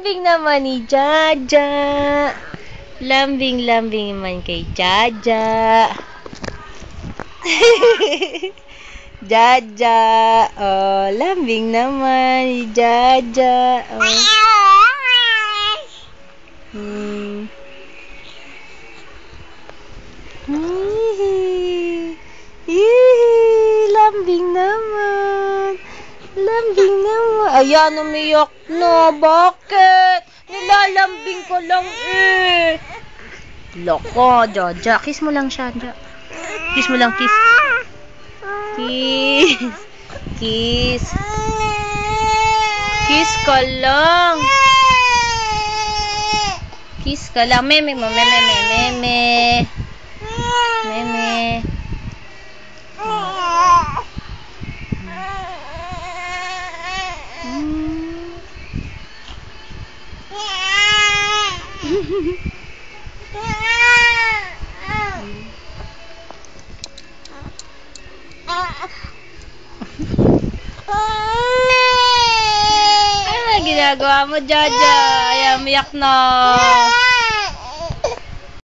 lambing naman ni Jaja. Lambing-lambing naman kay Jaja. Jaja. Oh, lambing naman ni Jaja. Oh. Lambing naman. Lambing naman. Ayan, umiyak na. Bakit? Nilalambing ko lang eh. Loko, Jaja. Kiss mo lang siya, Jaja. Kiss mo lang, kiss. Kiss. Kiss. Kiss ka lang. Kiss ka lang. Meme mo, meme. Meme. Ano ginagawa mo, Jaja? Ay, umiyak na.